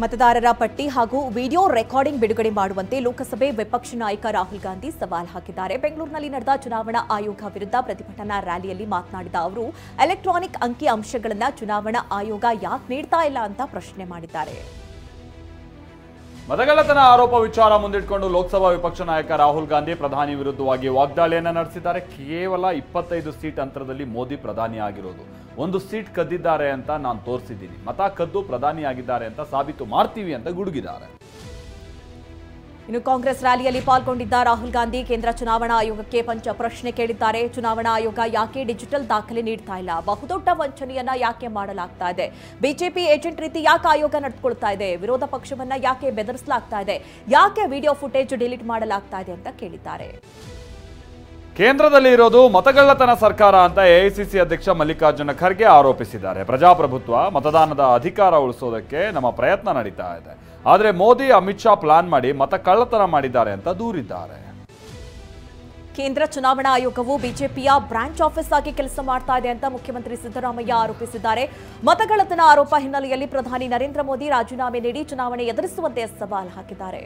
ಮತದಾರರ ಪಟ್ಟಿ ಹಾಗೂ ವಿಡಿಯೋ ರೆಕಾರ್ಡಿಂಗ್ ಬಿಡುಗಡೆ ಮಾಡುವಂತೆ ಲೋಕಸಭೆ ವಿಪಕ್ಷ ನಾಯಕ ರಾಹುಲ್ ಗಾಂಧಿ ಸವಾಲ್ ಹಾಕಿದ್ದಾರೆ. ಬೆಂಗಳೂರಿನಲ್ಲಿ ನಡೆದ ಚುನಾವಣಾ ಆಯೋಗ ವಿರುದ್ಧ ಪ್ರತಿಭಟನಾ ರ್ಯಾಲಿಯಲ್ಲಿ ಮಾತನಾಡಿದ ಅವರು ಎಲೆಕ್ಟ್ರಾನಿಕ್ ಅಂಕಿ ಅಂಶಗಳನ್ನು ಚುನಾವಣಾ ಆಯೋಗ ಯಾಕೆ ನೀಡ್ತಾ ಇಲ್ಲ ಅಂತ ಪ್ರಶ್ನೆ ಮಾಡಿದ್ದಾರೆ. ಮತಗಳ್ಳತನ ಆರೋಪ ವಿಚಾರ ಮುಂದಿಟ್ಟುಕೊಂಡು ಲೋಕಸಭಾ ವಿಪಕ್ಷ ನಾಯಕ ರಾಹುಲ್ ಗಾಂಧಿ ಪ್ರಧಾನಿ ವಿರುದ್ಧವಾಗಿ ವಾಗ್ದಾಳಿಯನ್ನ ನಡೆಸಿದ್ದಾರೆ. ಕೇವಲ 25 ಸೀಟ್ ಅಂತರದಲ್ಲಿ ಮೋದಿ ಪ್ರಧಾನಿ ಆಗಿರೋದು, ಒಂದು ಸೀಟ್ ಕದ್ದಿದ್ದಾರೆ ಅಂತ ನಾನು ತೋರಿಸಿದ್ದೀನಿ, ಮತ ಕದ್ದು ಪ್ರಧಾನಿಯಾಗಿದ್ದಾರೆ ಅಂತ ಸಾಬೀತು ಮಾಡ್ತೀವಿ ಅಂತ ಗುಡುಗಿದ್ದಾರೆ. ಇನ್ನು ಕಾಂಗ್ರೆಸ್ ರ್ಯಾಲಿಯಲ್ಲಿ ಪಾಲ್ಗೊಂಡಿದ್ದ ರಾಹುಲ್ ಗಾಂಧಿ ಕೇಂದ್ರ ಚುನಾವಣಾ ಆಯೋಗಕ್ಕೆ ಪಂಚ ಪ್ರಶ್ನೆ ಕೇಳಿದ್ದಾರೆ. ಚುನಾವಣಾ ಆಯೋಗ ಯಾಕೆ ಡಿಜಿಟಲ್ ದಾಖಲೆ ನೀಡ್ತಾ ಇಲ್ಲ? ಬಹುದೊಡ್ಡ ವಂಚನೆಯನ್ನ ಯಾಕೆ ಮಾಡಲಾಗ್ತಾ ಇದೆ? ಬಿಜೆಪಿ ಏಜೆಂಟ್ ರೀತಿ ಯಾಕೆ ಆಯೋಗ ನಡೆದುಕೊಳ್ತಾ ಇದೆ? ವಿರೋಧ ಪಕ್ಷವನ್ನ ಯಾಕೆ ಬೆದರಿಸಲಾಗ್ತಾ ಇದೆ? ಯಾಕೆ ವಿಡಿಯೋ ಫುಟೇಜ್ ಡಿಲೀಟ್ ಮಾಡಲಾಗ್ತಾ ಇದೆ ಅಂತ ಕೇಳಿದ್ದಾರೆ. ಕೇಂದ್ರದಲ್ಲಿ ಇರೋದು ಮತಗಳ್ಳತನ ಸರ್ಕಾರ ಅಂತ ಎಐಸಿಸಿ ಅಧ್ಯಕ್ಷ ಮಲ್ಲಿಕಾರ್ಜುನ ಖರ್ಗೆ ಆರೋಪಿಸಿದ್ದಾರೆ. ಪ್ರಜಾಪ್ರಭುತ್ವ, ಮತದಾನದ ಅಧಿಕಾರ ಉಳಿಸೋದಕ್ಕೆ ನಮ್ಮ ಪ್ರಯತ್ನ ನಡೀತಾ ಇದೆ, ಆದರೆ ಮೋದಿ ಅಮಿತ್ ಶಾ ಪ್ಲಾನ್ ಮಾಡಿ ಮತ ಕಳ್ಳತನ ಮಾಡಿದ್ದಾರೆ ಅಂತ ದೂರಿದ್ದಾರೆ. ಕೇಂದ್ರ ಚುನಾವಣಾ ಆಯೋಗವು ಬಿಜೆಪಿಯ ಬ್ರಾಂಚ್ ಆಫೀಸ್ ಆಗಿ ಕೆಲಸ ಮಾಡ್ತಾ ಇದೆ ಅಂತ ಮುಖ್ಯಮಂತ್ರಿ ಸಿದ್ದರಾಮಯ್ಯ ಆರೋಪಿಸಿದ್ದಾರೆ. ಮತಗಳ್ಳತನ ಆರೋಪ ಹಿನ್ನೆಲೆಯಲ್ಲಿ ಪ್ರಧಾನಿ ನರೇಂದ್ರ ಮೋದಿ ರಾಜೀನಾಮೆ ನೀಡಿ ಚುನಾವಣೆ ಎದುರಿಸುವಂತೆ ಸವಾಲ್ ಹಾಕಿದ್ದಾರೆ.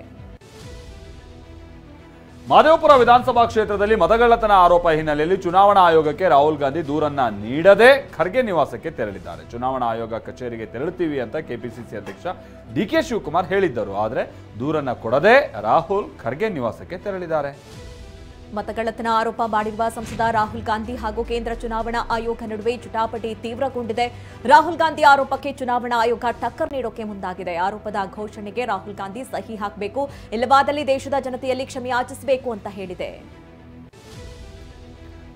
ಮಹದೇವಪುರ ವಿಧಾನಸಭಾ ಕ್ಷೇತ್ರದಲ್ಲಿ ಮತಗಳ್ಳತನ ಆರೋಪ ಹಿನ್ನೆಲೆಯಲ್ಲಿ ಚುನಾವಣಾ ಆಯೋಗಕ್ಕೆ ರಾಹುಲ್ ಗಾಂಧಿ ದೂರನ್ನ ನೀಡದೆ ಖರ್ಗೆ ನಿವಾಸಕ್ಕೆ ತೆರಳಿದ್ದಾರೆ. ಚುನಾವಣಾ ಆಯೋಗ ಕಚೇರಿಗೆ ತೆರಳುತ್ತೀವಿ ಅಂತ ಕೆಪಿಸಿಸಿ ಅಧ್ಯಕ್ಷ ಡಿಕೆ ಶಿವಕುಮಾರ್ ಹೇಳಿದ್ದರು, ಆದರೆ ದೂರನ್ನ ಕೊಡದೆ ರಾಹುಲ್ ಖರ್ಗೆ ನಿವಾಸಕ್ಕೆ ತೆರಳಿದ್ದಾರೆ. ಮತಗಳ್ಳತನ ಆರೋಪ ಮಾಡಿರುವ ಸಂಸದ ರಾಹುಲ್ ಗಾಂಧಿ ಹಾಗೂ ಕೇಂದ್ರ ಚುನಾವಣಾ ಆಯೋಗ ನಡುವೆ ಜಟಾಪಟಿ ತೀವ್ರಗೊಂಡಿದೆ. ರಾಹುಲ್ ಗಾಂಧಿ ಆರೋಪಕ್ಕೆ ಚುನಾವಣಾ ಆಯೋಗ ಟಕ್ಕರ್ ನೀಡೋಕೆ ಮುಂದಾಗಿದೆ. ಆರೋಪದ ಘೋಷಣೆಗೆ ರಾಹುಲ್ ಗಾಂಧಿ ಸಹಿ ಹಾಕಬೇಕು, ಇಲ್ಲವಾದಲ್ಲಿ ದೇಶದ ಜನತೆಯಲ್ಲಿ ಕ್ಷಮೆಯಾಚಿಸಬೇಕು ಅಂತ ಹೇಳಿದೆ.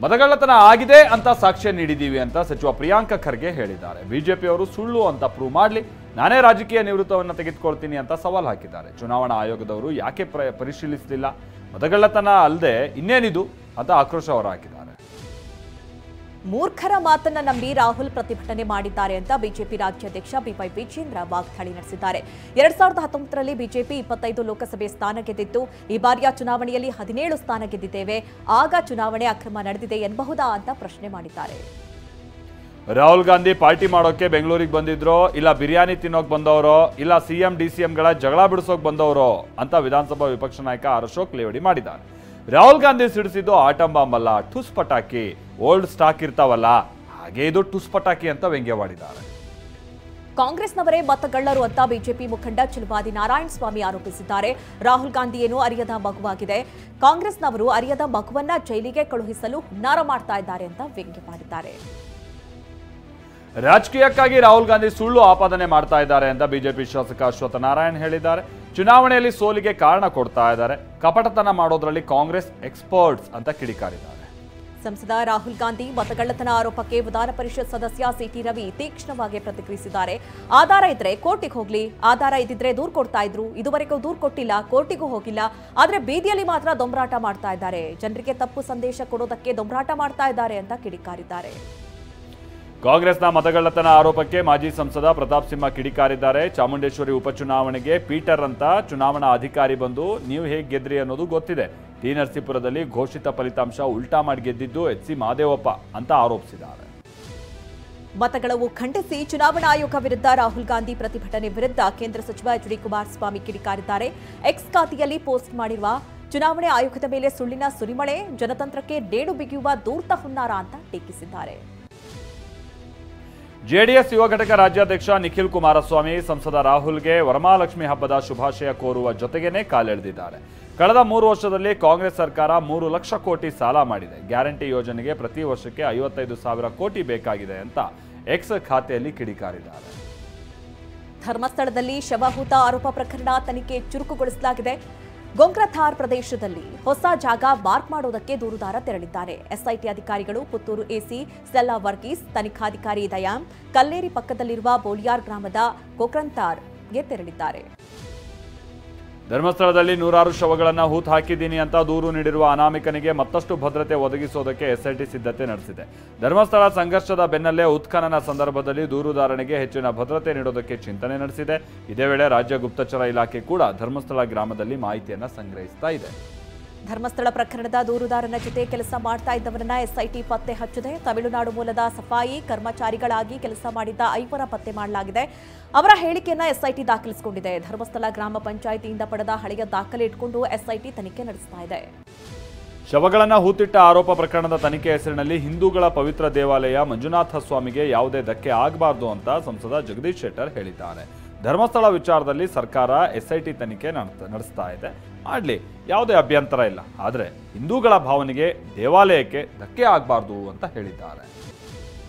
ಮತಗಳ್ಳತನ ಆಗಿದೆ ಅಂತ ಸಾಕ್ಷ್ಯ ನೀಡಿದ್ದೀವಿ ಅಂತ ಸಚಿವ ಪ್ರಿಯಾಂಕ ಖರ್ಗೆ ಹೇಳಿದ್ದಾರೆ. ಬಿಜೆಪಿಯವರು ಸುಳ್ಳು ಅಂತ ಪ್ರೂವ್ ಮಾಡಲಿ, ನಾನೇ ರಾಜಕೀಯ ನಿವೃತ್ತವನ್ನು ತೆಗೆದುಕೊಳ್ತೀನಿ ಅಂತ ಸವಾಲ್ ಹಾಕಿದ್ದಾರೆ. ಚುನಾವಣಾ ಆಯೋಗದವರು ಯಾಕೆ ಪರಿಶೀಲಿಸಲಿಲ್ಲ? ಮತಗಳ್ಳತನ ಅಲ್ಲದೆ ಇನ್ನೇನಿದು ಅಂತ ಆಕ್ರೋಶ ಹೊರಹಾಕಿದ್ದಾರೆ. ಮೂರ್ಖರ ಮಾತನ್ನ ನಂಬಿ ರಾಹುಲ್ ಪ್ರತಿಭಟನೆ ಮಾಡಿದ್ದಾರೆ ಅಂತ ಬಿಜೆಪಿ ರಾಜ್ಯಾಧ್ಯಕ್ಷ ಬಿವೈ ವಿಜೇಂದ್ರ ವಾಗ್ದಾಳಿ ನಡೆಸಿದ್ದಾರೆ. 2019ರಲ್ಲಿ ಬಿಜೆಪಿ 25 ಲೋಕಸಭೆ ಸ್ಥಾನ ಗೆದ್ದಿತ್ತು. ಈ ಬಾರಿಯ ಚುನಾವಣೆಯಲ್ಲಿ 17 ಸ್ಥಾನ ಗೆದ್ದಿದ್ದೇವೆ. ಆಗ ಚುನಾವಣೆ ಅಕ್ರಮ ನಡೆದಿದೆ ಎನ್ನಬಹುದಾ ಅಂತ ಪ್ರಶ್ನೆ ಮಾಡಿದ್ದಾರೆ. ರಾಹುಲ್ ಗಾಂಧಿ ಪಾರ್ಟಿ ಮಾಡೋಕೆ ಬೆಂಗಳೂರಿಗೆ ಬಂದಿದ್ರೋ, ಇಲ್ಲ ಬಿರಿಯಾನಿ ತಿನ್ನೋಕ್ ಬಂದವರೋ, ಇಲ್ಲ ಸಿಎಂ ಡಿಸಿಎಂಗಳ ಜಗಳ ಬಿಡಿಸೋಕ್ ಬಂದವರೋ ಅಂತ ವಿಧಾನಸಭಾ ವಿಪಕ್ಷ ನಾಯಕ ಆರ್ ಅಶೋಕ್ ಲೇವಡಿ ಮಾಡಿದ್ದಾರೆ. ರಾಹುಲ್ ಗಾಂಧಿ ಸಿಡಿಸಿದ್ದು ಆಟಂ ಬಾಂಬ್ ಅಲ್ಲ, ಟುಸ್ ಪಟಾಕಿ. ಓಲ್ಡ್ ಸ್ಟಾಕ್ ಇರ್ತಾವಲ್ಲ, ಹಾಗೆ ಇದು ಟುಸ್ ಪಟಾಕಿ ಅಂತ ವ್ಯಂಗ್ಯವಾಡಿದ್ದಾರೆ. ಕಾಂಗ್ರೆಸ್ನವರೇ ಮತಗಳ್ಳರು ಅಂತ ಬಿಜೆಪಿ ಮುಖಂಡ ಚಿಲುವಾದಿ ನಾರಾಯಣ ಸ್ವಾಮಿ ಆರೋಪಿಸಿದ್ದಾರೆ. ರಾಹುಲ್ ಗಾಂಧಿ ಏನು ಅರಿಯದ ಮಗುವಾಗಿದೆ, ಕಾಂಗ್ರೆಸ್ನವರು ಅರಿಯದ ಮಗುವನ್ನ ಜೈಲಿಗೆ ಕಳುಹಿಸಲು ಹುನ್ನಾರ ಮಾಡ್ತಾ ಇದ್ದಾರೆ ಅಂತ ವ್ಯಂಗ್ಯವಾಡಿದ್ದಾರೆ. ರಾಜಕೀಯಕ್ಕಾಗಿ ರಾಹುಲ್ ಗಾಂಧಿ ಸುಳ್ಳು ಆಪಾದನೆ ಮಾಡ್ತಾ ಇದ್ದಾರೆ ಅಂತ ಬಿಜೆಪಿ ಶಾಸಕ ಅಶ್ವತ್ಥ ನಾರಾಯಣ್ ಹೇಳಿದ್ದಾರೆ. ಚುನಾವಣೆಯಲ್ಲಿ ಸೋಲಿಗೆ ಕಾರಣ ಕೊಡ್ತಾ ಇದ್ದಾರೆ, ಕಪಟತನ ಮಾಡೋದ್ರಲ್ಲಿ ಕಾಂಗ್ರೆಸ್ ಎಕ್ಸ್ಪರ್ಟ್ಸ್ ಅಂತ ಕಿಡಿಕಾರಿದ್ದಾರೆ. ಸಂಸದ ರಾಹುಲ್ ಗಾಂಧಿ ಮತಗಳ್ಳತನ ಆರೋಪಕ್ಕೆ ವಿಧಾನ ಪರಿಷತ್ ಸದಸ್ಯ ಸಿಟಿ ರವಿ ತೀಕ್ಷ್ಣವಾಗಿ ಪ್ರತಿಕ್ರಿಯಿಸಿದ್ದಾರೆ. ಆಧಾರ ಇದ್ರೆ ಕೋರ್ಟಿಗೆ ಹೋಗ್ಲಿ, ಆಧಾರ ಇದ್ದಿದ್ರೆ ದೂರು ಕೊಡ್ತಾ ಇದ್ರು, ಇದುವರೆಗೂ ದೂರು ಕೊಟ್ಟಿಲ್ಲ, ಕೋರ್ಟಿಗೂ ಹೋಗಿಲ್ಲ, ಆದ್ರೆ ಬೀದಿಯಲ್ಲಿ ಮಾತ್ರ ದೊಂಬರಾಟ ಮಾಡ್ತಾ ಇದ್ದಾರೆ, ಜನರಿಗೆ ತಪ್ಪು ಸಂದೇಶ ಕೊಡೋದಕ್ಕೆ ದೊಂಬರಾಟ ಮಾಡ್ತಾ ಇದ್ದಾರೆ ಅಂತ ಕಿಡಿಕಾರಿದ್ದಾರೆ. ಕಾಂಗ್ರೆಸ್ನ ಮತಗಳ್ಳತನ ಆರೋಪಕ್ಕೆ ಮಾಜಿ ಸಂಸದ ಪ್ರತಾಪ್ ಸಿಂಹ ಕಿಡಿಕಾರಿದ್ದಾರೆ. ಚಾಮುಂಡೇಶ್ವರಿ ಉಪಚುನಾವಣೆಗೆ ಪೀಟರ್ ಅಂತ ಚುನಾವಣಾ ಅಧಿಕಾರಿ ಬಂದು ನೀವು ಹೇಗೆ ಗೆದ್ರಿ ಅನ್ನೋದು ಗೊತ್ತಿದೆ. ಟಿ ನರಸೀಪುರದಲ್ಲಿ ಘೋಷಿತ ಫಲಿತಾಂಶ ಉಲ್ಟಾ ಮಾಡಿ ಗೆದ್ದಿದ್ದು ಎಚ್.ಸಿ. ಮಹದೇವಪ್ಪ ಅಂತ ಆರೋಪಿಸಿದ್ದಾರೆ. ಮತಗಳವು ಖಂಡಿಸಿ ಚುನಾವಣಾ ಆಯೋಗ ವಿರುದ್ಧ ರಾಹುಲ್ ಗಾಂಧಿ ಪ್ರತಿಭಟನೆ ವಿರುದ್ಧ ಕೇಂದ್ರ ಸಚಿವ ಎಚ್.ಡಿ. ಕುಮಾರಸ್ವಾಮಿ ಕಿಡಿಕಾರಿದ್ದಾರೆ. ಎಕ್ಸ್ ಖಾತೆಯಲ್ಲಿ ಪೋಸ್ಟ್ ಮಾಡಿರುವ ಚುನಾವಣೆ ಆಯೋಗದ ಮೇಲೆ ಸುಳ್ಳಿನ ಸುರಿಮಳೆ, ಜನತಂತ್ರಕ್ಕೆ ನೇಣು ಬಿಗಿಯುವ ಧೂರ್ತ ಹುನ್ನಾರ ಅಂತ ಟೀಕಿಸಿದ್ದಾರೆ. ಜೆಡಿಎಸ್ ಯುವ ಘಟಕ ರಾಜ್ಯಾಧ್ಯಕ್ಷ ನಿಖಿಲ್ ಕುಮಾರಸ್ವಾಮಿ ಸಂಸದ ರಾಹುಲ್ಗೆ ವರಮಹಾಲಕ್ಷ್ಮಿ ಹಬ್ಬದ ಶುಭಾಶಯ ಕೋರುವ ಜೊತೆಗೇನೆ ಕಾಲೆಳೆದಿದ್ದಾರೆ. ಕಳೆದ 3 ವರ್ಷದಲ್ಲಿ ಕಾಂಗ್ರೆಸ್ ಸರ್ಕಾರ 3 ಲಕ್ಷ ಕೋಟಿ ಸಾಲ ಮಾಡಿದೆ. ಗ್ಯಾರಂಟಿ ಯೋಜನೆಗೆ ಪ್ರತಿ ವರ್ಷಕ್ಕೆ 55,000 ಕೋಟಿ ಬೇಕಾಗಿದೆ ಅಂತ ಎಕ್ಸ್ ಖಾತೆಯಲ್ಲಿ ಕಿಡಿಕಾರಿದ್ದಾರೆ. ಧರ್ಮಸ್ಥಳದಲ್ಲಿ ಶವಹೂತ ಆರೋಪ ಪ್ರಕರಣ ತನಿಖೆ ಚುರುಕುಗೊಳಿಸಲಾಗಿದೆ. ಗೊಂಗ್ರಥಾರ್ ಪ್ರದೇಶದಲ್ಲಿ ಹೊಸ ಜಾಗ ಮಾರ್ಕ್ ಮಾಡೋದಕ್ಕೆ ದೂರುದಾರ ತೆರಳಿದ್ದಾರೆ. ಎಸ್ಐಟಿ ಅಧಿಕಾರಿಗಳು ಪುತ್ತೂರು ಎಸಿ ಸ್ಟೆಲ್ಲಾ ವರ್ಗೀಸ್, ತನಿಖಾಧಿಕಾರಿ ದಯಾಮ್ ಕಲ್ಲೇರಿ ಪಕ್ಕದಲ್ಲಿರುವ ಬೋಲಿಯಾರ್ ಗ್ರಾಮದ ಗೋಕ್ರಂತಾರ್ಗೆ ತೆರಳಿದ್ದಾರೆ. ಧರ್ಮಸ್ಥಳದಲ್ಲಿ 100 ಶವಗಳನ್ನು ಹೂತು ಹಾಕಿದ್ದೀನಿ ಅಂತ ದೂರು ನೀಡಿರುವ ಅನಾಮಿಕನಿಗೆ ಮತ್ತಷ್ಟು ಭದ್ರತೆ ಒದಗಿಸೋದಕ್ಕೆ ಎಸ್ಐಟಿ ಸಿದ್ಧತೆ ನಡೆಸಿದೆ. ಧರ್ಮಸ್ಥಳ ಸಂಘರ್ಷದ ಬೆನ್ನಲ್ಲೇ ಉತ್ಖನನ ಸಂದರ್ಭದಲ್ಲಿ ದೂರುದಾರನಿಗೆ ಹೆಚ್ಚಿನ ಭದ್ರತೆ ನೀಡೋದಕ್ಕೆ ಚಿಂತನೆ ನಡೆಸಿದೆ. ಇದೇ ವೇಳೆ ರಾಜ್ಯ ಗುಪ್ತಚರ ಇಲಾಖೆ ಕೂಡ ಧರ್ಮಸ್ಥಳ ಗ್ರಾಮದಲ್ಲಿ ಮಾಹಿತಿಯನ್ನು ಸಂಗ್ರಹಿಸ್ತಾ ಇದೆ. ಧರ್ಮಸ್ಥಳ ಪ್ರಕರಣದ ದೂರುದಾರನ ಜೊತೆ ಕೆಲಸ ಮಾಡ್ತಾ ಇದ್ದವರನ್ನ ಎಸ್ಐಟಿ ಪತ್ತೆ ಹಚ್ಚಿದೆ. ತಮಿಳುನಾಡು ಮೂಲದ ಸಫಾಯಿ ಕರ್ಮಚಾರಿಗಳಾಗಿ ಕೆಲಸ ಮಾಡಿದ್ದ 5 ಪತ್ತೆ ಮಾಡಲಾಗಿದೆ. ಅವರ ಹೇಳಿಕೆಯನ್ನ ಎಸ್ಐಟಿ ದಾಖಲಿಸಿಕೊಂಡಿದೆ. ಧರ್ಮಸ್ಥಳ ಗ್ರಾಮ ಪಂಚಾಯಿತಿಯಿಂದ ಪಡೆದ ಹಳೆಯ ದಾಖಲೆ ಇಟ್ಕೊಂಡು ಎಸ್ಐಟಿ ತನಿಖೆ ನಡೆಸ್ತಾ ಇದೆ. ಶವಗಳನ್ನು ಹೂತಿಟ್ಟ ಆರೋಪ ಪ್ರಕರಣದ ತನಿಖೆ ಹೆಸರಿನಲ್ಲಿ ಹಿಂದೂಗಳ ಪವಿತ್ರ ದೇವಾಲಯ ಮಂಜುನಾಥ ಸ್ವಾಮಿಗೆ ಯಾವುದೇ ಧಕ್ಕೆ ಆಗಬಾರದು ಅಂತ ಸಂಸದ ಜಗದೀಶ್ ಶೆಟ್ಟರ್ ಹೇಳಿದ್ದಾರೆ. ಧರ್ಮಸ್ಥಳ ವಿಚಾರದಲ್ಲಿ ಸರ್ಕಾರ ಎಸ್ಐಟಿ ತನಿಖೆ ನಡೆಸ್ತಾ ಇದೆ, ಮಾಡಲಿ, ಯಾವುದೇ ಅಭ್ಯಂತರ ಇಲ್ಲ. ಆದರೆ ಹಿಂದೂಗಳ ಭಾವನೆಗೆ ದೇವಾಲಯಕ್ಕೆ ಧಕ್ಕೆ ಆಗಬಾರ್ದು ಅಂತ ಹೇಳಿದ್ದಾರೆ.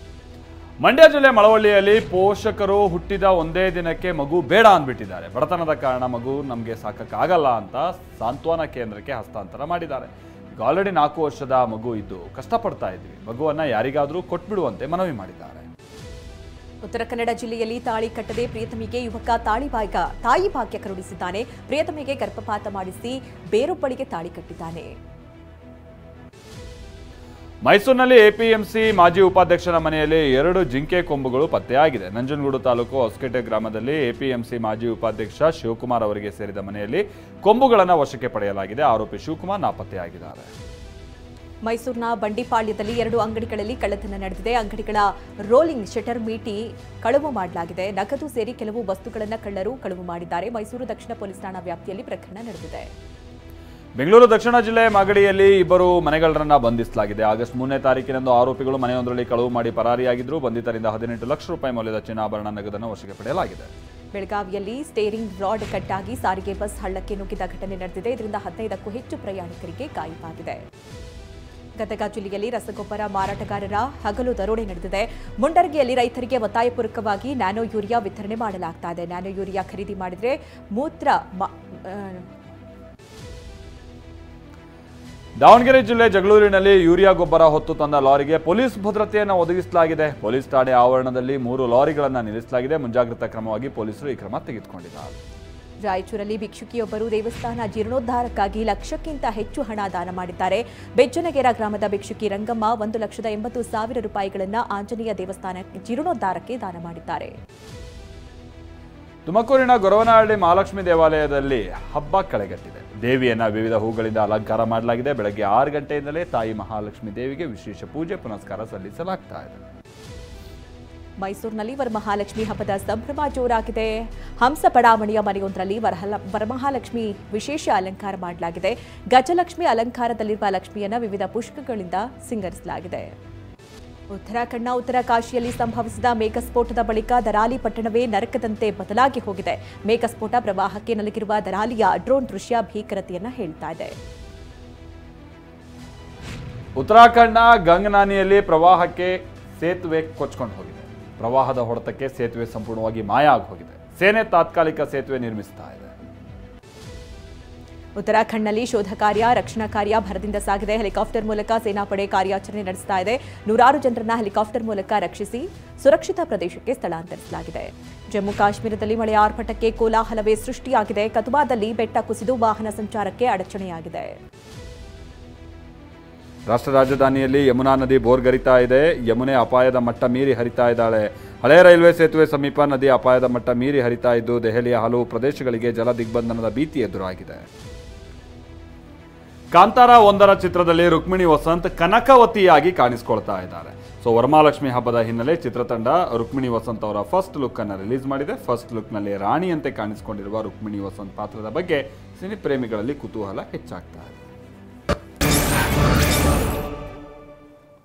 ಮಂಡ್ಯ ಜಿಲ್ಲೆ ಮಳವಳ್ಳಿಯಲ್ಲಿ ಪೋಷಕರು ಹುಟ್ಟಿದ ಒಂದೇ ದಿನಕ್ಕೆ ಮಗು ಬೇಡ ಅಂದ್ಬಿಟ್ಟಿದ್ದಾರೆ. ಬಡತನದ ಕಾರಣ ಮಗು ನಮಗೆ ಸಾಕಕ್ಕಾಗಲ್ಲ ಅಂತ ಸಾಂತ್ವನ ಕೇಂದ್ರಕ್ಕೆ ಹಸ್ತಾಂತರ ಮಾಡಿದ್ದಾರೆ. ಈಗ ಆಲ್ರೆಡಿ 4 ವರ್ಷದ ಮಗು ಇದ್ದು ಕಷ್ಟಪಡ್ತಾ ಇದ್ವಿ, ಮಗುವನ್ನ ಯಾರಿಗಾದರೂ ಕೊಟ್ಬಿಡುವಂತೆ ಮನವಿ ಮಾಡಿದ್ದಾರೆ. ಉತ್ತರ ಕನ್ನಡ ಜಿಲ್ಲೆಯಲ್ಲಿ ತಾಳಿ ಕಟ್ಟದೆ ಪ್ರಿಯತಮಿಗೆ ಯುವಕ ತಾಯಿ ಭಾಗ್ಯ ಕರುಣಿಸಿದ್ದಾನೆ. ಪ್ರಿಯತಮಿಗೆ ಗರ್ಭಪಾತ ಮಾಡಿಸಿ ಬೇರೊಬ್ಬಳಿಗೆ ತಾಳಿ ಕಟ್ಟಿದ್ದಾನೆ. ಮೈಸೂರಿನಲ್ಲಿ ಎಪಿಎಂಸಿ ಮಾಜಿ ಉಪಾಧ್ಯಕ್ಷನ ಮನೆಯಲ್ಲಿ 2 ಜಿಂಕೆ ಕೊಂಬುಗಳು ಪತ್ತೆಯಾಗಿದೆ. ನಂಜನಗೂಡು ತಾಲೂಕು ಹೊಸಕೆಟೆ ಗ್ರಾಮದಲ್ಲಿ ಎಪಿಎಂಸಿ ಮಾಜಿ ಉಪಾಧ್ಯಕ್ಷ ಶಿವಕುಮಾರ್ ಅವರಿಗೆ ಸೇರಿದ ಮನೆಯಲ್ಲಿ ಕೊಂಬುಗಳನ್ನು ವಶಕ್ಕೆ ಪಡೆಯಲಾಗಿದೆ. ಆರೋಪಿ ಶಿವಕುಮಾರ್ ನಾಪತ್ತೆಯಾಗಿದ್ದಾರೆ. ಮೈಸೂರಿನ ಬಂಡಿಪಾಳ್ಯದಲ್ಲಿ 2 ಅಂಗಡಿಗಳಲ್ಲಿ ಕಳ್ಳತನ ನಡೆದಿದೆ. ಅಂಗಡಿಗಳ ರೋಲಿಂಗ್ ಶಟರ್ ಮೀಟಿ ಕಳವು ಮಾಡಲಾಗಿದೆ. ನಗದು ಸೇರಿ ಕೆಲವು ವಸ್ತುಗಳನ್ನು ಕಳ್ಳರು ಕಳವು ಮಾಡಿದ್ದಾರೆ. ಮೈಸೂರು ದಕ್ಷಿಣ ಪೊಲೀಸ್ ಠಾಣಾ ವ್ಯಾಪ್ತಿಯಲ್ಲಿ ಪ್ರಕರಣ ನಡೆದಿದೆ. ಬೆಂಗಳೂರು ದಕ್ಷಿಣ ಜಿಲ್ಲೆ ಮಾಗಡಿಯಲ್ಲಿ 2 ಮನೆಗಳ್ಳರನ್ನ ಬಂಧಿಸಲಾಗಿದೆ. ಆಗಸ್ಟ್ 3ನೇ ತಾರೀಕಿನಂದು ಆರೋಪಿಗಳು ಮನೆಯೊಂದರಲ್ಲಿ ಕಳವು ಮಾಡಿ ಪರಾರಿಯಾಗಿದ್ದರು. ಬಂಧಿತರಿಂದ 18 ಲಕ್ಷ ರೂಪಾಯಿ ಮೌಲ್ಯದ ಚಿನ್ನಾಭರಣ ನಗದನ್ನು ವಶಕ್ಕೆ ಪಡೆಯಲಾಗಿದೆ. ಬೆಳಗಾವಿಯಲ್ಲಿ ಸ್ಟೇರಿಂಗ್ ರಾಡ್ ಕಟ್ಟಾಗಿ ಸಾರಿಗೆ ಬಸ್ ಹಳ್ಳಕ್ಕೆ ನುಗ್ಗಿದ ಘಟನೆ ನಡೆದಿದೆ. ಇದರಿಂದ 15ಕ್ಕೂ ಹೆಚ್ಚು ಪ್ರಯಾಣಿಕರಿಗೆ ಗಾಯವಾಗಿದೆ. ಗದಗ ಜಿಲ್ಲೆಯಲ್ಲಿ ರಸಗೊಬ್ಬರ ಮಾರಾಟಗಾರರ ಹಗಲು ದರೋಡೆ ನಡೆದಿದೆ. ಮುಂಡರಗಿಯಲ್ಲಿ ರೈತರಿಗೆ ಒತ್ತಾಯಪೂರ್ವಕವಾಗಿ ನ್ಯಾನೋ ಯೂರಿಯಾ ವಿತರಣೆ ಮಾಡಲಾಗ್ತಾ ಇದೆ. ನ್ಯಾನೋ ಯೂರಿಯಾ ಖರೀದಿ ಮಾಡಿದರೆ ದಾವಣಗೆರೆ ಜಿಲ್ಲೆ ಜಗಳೂರಿನಲ್ಲಿ ಯೂರಿಯಾ ಗೊಬ್ಬರ ಹೊತ್ತು ತಂದ ಲಾರಿಗೆ ಪೊಲೀಸ್ ಭದ್ರತೆಯನ್ನು ಒದಗಿಸಲಾಗಿದೆ. ಪೊಲೀಸ್ ಠಾಣೆ ಆವರಣದಲ್ಲಿ 3 ಲಾರಿಗಳನ್ನು ನಿಲ್ಲಿಸಲಾಗಿದೆ. ಮುಂಜಾಗ್ರತಾ ಕ್ರಮವಾಗಿ ಪೊಲೀಸರು ಈ ಕ್ರಮ ತೆಗೆದುಕೊಂಡಿದ್ದಾರೆ. ರಾಯಚೂರಲ್ಲಿ ಭಿಕ್ಷುಕಿಯೊಬ್ಬರು ದೇವಸ್ಥಾನ ಜೀರ್ಣೋದ್ಧಾರಕ್ಕಾಗಿ 1 ಲಕ್ಷಕ್ಕಿಂತ ಹೆಚ್ಚು ಹಣ ದಾನ ಮಾಡಿದ್ದಾರೆ. ಬೆಜ್ಜನಗೆರೆ ಗ್ರಾಮದ ಭಿಕ್ಷುಕಿ ರಂಗಮ್ಮ 1,80,000 ರೂಪಾಯಿಗಳನ್ನು ಆಂಜನೇಯ ದೇವಸ್ಥಾನ ಜೀರ್ಣೋದ್ಧಾರಕ್ಕೆ ದಾನ ಮಾಡಿದ್ದಾರೆ. ತುಮಕೂರಿನ ಗೊರವನಹಳ್ಳಿ ಮಹಾಲಕ್ಷ್ಮಿ ದೇವಾಲಯದಲ್ಲಿ ಹಬ್ಬ ಕಳೆಗಟ್ಟಿದೆ. ದೇವಿಯನ್ನ ವಿವಿಧ ಹೂಗಳಿಂದ ಅಲಂಕಾರ ಮಾಡಲಾಗಿದೆ. ಬೆಳಗ್ಗೆ 6 ಗಂಟೆಯಿಂದಲೇ ತಾಯಿ ಮಹಾಲಕ್ಷ್ಮಿ ದೇವಿಗೆ ವಿಶೇಷ ಪೂಜೆ ಪುನಸ್ಕಾರ ಸಲ್ಲಿಸಲಾಗ್ತಾ ಇದೆ. ಮೈಸೂರಿನಲ್ಲಿ ವರಮಹಾಲಕ್ಷ್ಮಿ ಹಬ್ಬದ ಸಂಭ್ರಮ ಜೋರಾಗಿದೆ. ಹಂಸ ಬಡಾವಣೆಯ ಮನೆಯೊಂದರಲ್ಲಿ ವರಮಹಾಲಕ್ಷ್ಮಿ ವಿಶೇಷ ಅಲಂಕಾರ ಮಾಡಲಾಗಿದೆ. ಗಜಲಕ್ಷ್ಮಿ ಅಲಂಕಾರದಲ್ಲಿರುವ ಲಕ್ಷ್ಮಿಯನ್ನ ವಿವಿಧ ಪುಷ್ಪಗಳಿಂದ ಸಿಂಗರಿಸಲಾಗಿದೆ. ಉತ್ತರಾಖಂಡ್ನ ಉತ್ತರ ಕಾಶಿಯಲ್ಲಿ ಸಂಭವಿಸಿದ ಮೇಘಸ್ಫೋಟದ ಬಳಿಕ ದರಾಲಿ ಪಟ್ಟಣವೇ ನರಕದಂತೆ ಬದಲಾಗಿ ಹೋಗಿದೆ. ಮೇಘಸ್ಫೋಟ ಪ್ರವಾಹಕ್ಕೆ ನಲುಗಿರುವ ದರಾಲಿಯ ಡ್ರೋನ್ ದೃಶ್ಯ ಭೀಕರತೆಯನ್ನ ಹೇಳ್ತಾ ಇದೆ. ಉತ್ತರಾಖಂಡ್ನ ಗಂಗನಾನಿಯಲ್ಲಿ ಪ್ರವಾಹಕ್ಕೆ ಸೇತುವೆ ಕೊಚ್ಕೊಂಡು ಹೋಗಿದೆ. ಪ್ರವಾಹದ ಹೊಡೆತಕ್ಕೆ ಸೇತುವೆ ಸಂಪೂರ್ಣವಾಗಿ ಮಾಯ ಆಗಿ ಹೋಗಿದೆ. ಸೇನೆ ತಾತ್ಕಾಲಿಕ ಸೇತುವೆ ನಿರ್ಮಿಸ್ತಾ ಇದೆ. ಉತ್ತರಾಖಂಡ್ನಲ್ಲಿ ಶೋಧ ಕಾರ್ಯ, ರಕ್ಷಣಾ ಕಾರ್ಯ ಭರದಿಂದ ಸಾಗಿದೆ. ಹೆಲಿಕಾಪ್ಟರ್ ಮೂಲಕ ಸೇನಾಪಡೆ ಕಾರ್ಯಾಚರಣೆ ನಡೆಸ್ತಾ ಇದೆ. 100 ಜನರನ್ನ ಹೆಲಿಕಾಪ್ಟರ್ ಮೂಲಕ ರಕ್ಷಿಸಿ ಸುರಕ್ಷಿತ ಪ್ರದೇಶಕ್ಕೆ ಸ್ಥಳಾಂತರಿಸಲಾಗಿದೆ. ಜಮ್ಮು ಕಾಶ್ಮೀರದಲ್ಲಿ ಮಳೆಯ ಆರ್ಭಟಕ್ಕೆ ಕೋಲಾಹಲವೇ ಸೃಷ್ಟಿಯಾಗಿದೆ. ಕತುವಾದಲ್ಲಿ ಬೆಟ್ಟ ಕುಸಿದು ವಾಹನ ಸಂಚಾರಕ್ಕೆ ಅಡಚಣೆಯಾಗಿದೆ. ರಾಷ್ಟ್ರ ರಾಜಧಾನಿಯಲ್ಲಿ ಯಮುನಾ ನದಿ ಬೋರ್ಗರಿತಾ ಇದೆ. ಯಮುನೆ ಅಪಾಯದ ಮಟ್ಟ ಮೀರಿ ಹರಿತಾ ಇದ್ದಾಳೆ. ಹಳೆ ರೈಲ್ವೆ ಸೇತುವೆ ಸಮೀಪ ನದಿ ಅಪಾಯದ ಮಟ್ಟ ಮೀರಿ ಹರಿತಾ ಇದ್ದು ದೆಹಲಿಯ ಹಲವು ಪ್ರದೇಶಗಳಿಗೆ ಜಲ ದಿಗ್ಬಂಧನದ ಭೀತಿ ಎದುರಾಗಿದೆ. ಕಾಂತಾರ 1ರ ಚಿತ್ರದಲ್ಲಿ ರುಕ್ಮಿಣಿ ವಸಂತ್ ಕನಕವತಿಯಾಗಿ ಕಾಣಿಸಿಕೊಳ್ತಾ ಇದ್ದಾರೆ. ವರಮಹಾಲಕ್ಷ್ಮಿ ಹಬ್ಬದ ಹಿನ್ನೆಲೆ ಚಿತ್ರತಂಡ ರುಕ್ಮಿಣಿ ವಸಂತ್ ಅವರ ಫಸ್ಟ್ ಲುಕ್ ಅನ್ನು ರಿಲೀಸ್ ಮಾಡಿದೆ. ಫಸ್ಟ್ ಲುಕ್ ನಲ್ಲಿ ರಾಣಿಯಂತೆ ಕಾಣಿಸಿಕೊಂಡಿರುವ ರುಕ್ಮಿಣಿ ವಸಂತ್ ಪಾತ್ರದ ಬಗ್ಗೆ ಸಿನಿ ಪ್ರೇಮಿಗಳಲ್ಲಿ ಕುತೂಹಲ ಹೆಚ್ಚಾಗ್ತಾ ಇದೆ.